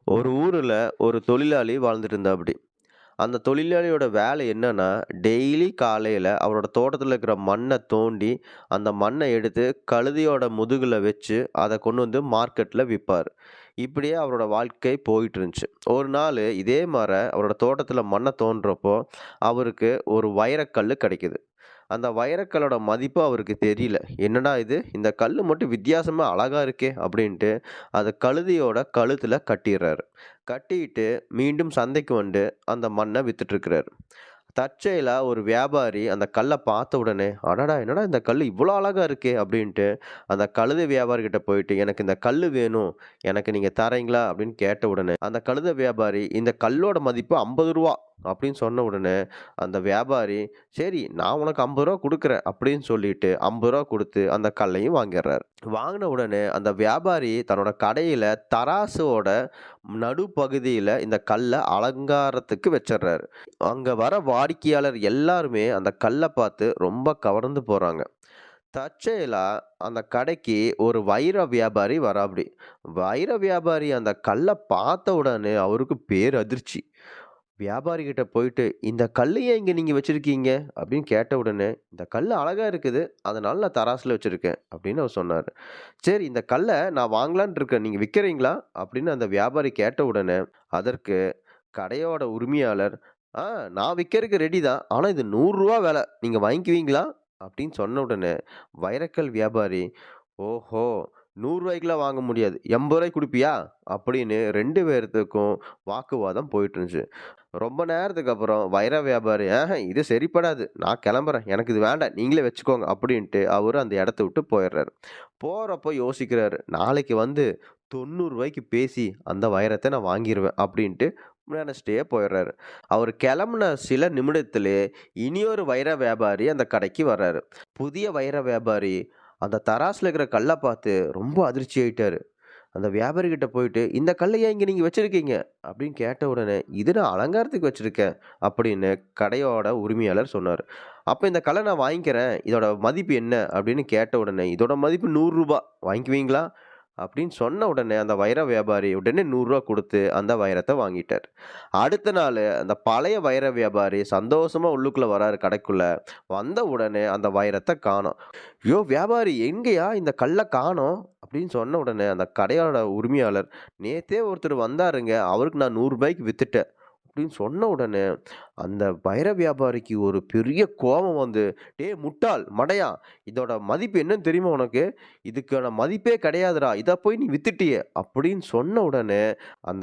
ஒரு ஊருல ஒரு தொழிலாளி வாழ்ந்துட்டு இருந்தாப்படி. அந்த தொழிலாளியோட வேலை என்னன்னா, டெய்லி காலையில அவரோட தோட்டத்துல இருக்கிற மண்ண தோண்டி, அந்த மண்ண எடுத்து கழுதையோட முதுகுல வச்சு, அத கொண்டு வந்து மார்க்கெட்ல விப்பாரு. இப்படியே அவரோட வாழ்க்கை போயிட்டு இருந்துச்சு. ஒரு நாளு இதே அவரோட தோட்டத்துல மண்ண தோண்டுறப்போ, அவருக்கு ஒரு வைரக்கல்லு கிடைக்குது. அந்த வைரக்கல்லோட மதிப்பு அவருக்கு தெரியல. "என்னடா இது! இந்த கல்லு மட்டும் வித்தியாசமா அழகா இருக்கே!" அப்படின்ட்டு அத கழுதையோட கழுத்துல கட்டிர்றாரு. கட்டிட்டு மீண்டும் சந்தைக்கு வந்து அந்த மண்ண வித்துட்டுருக்கிறாரு. தற்செயலா ஒரு வியாபாரி அந்த கல்ல பார்த்த உடனே, "அடடா! என்னடா இந்த கல்லு இவ்ளோ அழகா இருக்கே!" அப்படின்ட்டு அந்த கழுதை வியாபாரிகிட்ட போயிட்டு, "எனக்கு இந்த கல்லு வேணும். எனக்கு நீங்க தர்றீங்களா?" அப்படின்னு கேட்ட உடனே, அந்த கழுதை வியாபாரி, "இந்த கல்லோட மதிப்பு ரூ. 50" அப்படின்னு சொன்ன உடனே, அந்த வியாபாரி, "சரி நான் உனக்கு ரூ. 50 குடுக்குறேன்" அப்படின்னு சொல்லிட்டு ரூ. 50 குடுத்து அந்த கல்லையும் வாங்கிர்றாரு. வாங்குன உடனே அந்த வியாபாரி தன்னோட கடையில தராசோட நடுப்பகுதியில இந்த கல்ல அலங்காரத்துக்கு வச்சர்றாரு. அங்க வர வாடிக்கையாளர் எல்லாருமே அந்த கல்ல பார்த்து ரொம்ப கவர்ந்து போறாங்க. தற்செயலா அந்த கடைக்கு ஒரு வைர வியாபாரி வராப்படி. வைர வியாபாரி அந்த கல்ல பார்த்த உடனே அவருக்கு பேரதிர்ச்சி. வியாபாரி கிட்ட போயிட்டு, "இந்த கல்லு ஏன் இங்க நீங்க வச்சிருக்கீங்க?" அப்படின்னு கேட்ட உடனே, "இந்த கல்லு அழகா இருக்குது. அதனால நான் தராசுல வச்சிருக்கேன்." அப்படின்னு அவர் சொன்னாரு. "சரி இந்த கல்ல நான் வாங்கலான்ட்டு இருக்கேன். நீங்க விக்கிறீங்களா?" அப்படின்னு அந்த வியாபாரி கேட்ட உடனே, அதற்கு கடையோட உரிமையாளர், "ஆ நான் விக்கிறதுக்கு ரெடி தான். ஆனா இது ரூ. 100 விலை. நீங்க வாங்கிக்குவீங்களா?" அப்படின்னு சொன்ன உடனே, வைரக்கல் வியாபாரி, "ஓஹோ! ரூ. 100க்குலாம் வாங்க முடியாது. ரூ. 80 குடுப்பியா?" அப்படின்னு 2 பேர்த்துக்கும் வாக்குவாதம் போயிட்டு இருந்துச்சு. ரொம்ப நேரத்துக்கு அப்புறம் வைர வியாபாரி, இது சரிப்படாது. நான் கிளம்புறேன். எனக்கு இது வேண்டாம். நீங்களே வச்சுக்கோங்க." அப்படின்ட்டு அவரு அந்த இடத்த விட்டு போயிர்றாரு. போறப்போ யோசிக்கிறாரு, "நாளைக்கு வந்து ரூ. 90க்கு பேசி அந்த வைரத்த நான் வாங்கிருவேன்." அப்படின்ட்டு நெனச்சுட்டே போயிர்றாரு. அவரு கெளம்புன சில நிமிடத்திலே இனியொரு வைர வியாபாரி அந்த கடைக்கு வர்றாரு. புதிய வைர வியாபாரி அந்த தராசுல இருக்கிற கல்ல பார்த்து ரொம்ப அதிர்ச்சி ஆயிட்டாரு. அந்த வியாபாரி கிட்ட போயிட்டு, "இந்த கல்ல ஏன் இங்க நீங்க வச்சிருக்கீங்க?" அப்படின்னு கேட்ட உடனே, "இது நான் அலங்காரத்துக்கு வச்சிருக்கேன்." அப்படின்னு கடையோட உரிமையாளர் சொன்னாரு. "அப்ப இந்த கல்ல நான் வாங்கிக்கிறேன். இதோட மதிப்பு என்ன?" அப்படின்னு கேட்ட உடனே, "இதோட மதிப்பு ரூ. 100 வாங்கிக்குவீங்களா?" அப்படின்னு சொன்ன உடனே அந்த வைர வியாபாரி உடனே ரூ. 100 குடுத்து அந்த வைரத்த வாங்கிட்டாரு. அடுத்த நாளு அந்த பழைய வைர வியாபாரி சந்தோஷமா உள்ளுக்குள்ள வராரு கடைக்குள்ள. வந்த உடனே அந்த வைரத்த காணோம். "யோவ் வியாபாரி எங்கேய்யா இந்த கல்ல காணோம்?" அப்படின்னு சொன்ன உடனே அந்த கடையோட உரிமையாளர், "நேத்தே ஒருத்தர் வந்தாருங்க. அவருக்கு நான் ரூ. 100க்கு வித்துட்டேன்." அப்படின்னு சொன்ன உடனே, அந்த வைர வியாபாரிக்கு ஒரு பெரிய கோவம் வந்து, "டேய் முட்டாள், மடையா! இதோட மதிப்பு என்னன்னு தெரியுமா உனக்கு? இதுக்கான மதிப்பே கிடையாதுடா. இத போய் நீ வித்துட்டியே!" அப்படின்னு சொன்ன உடனே, அந்த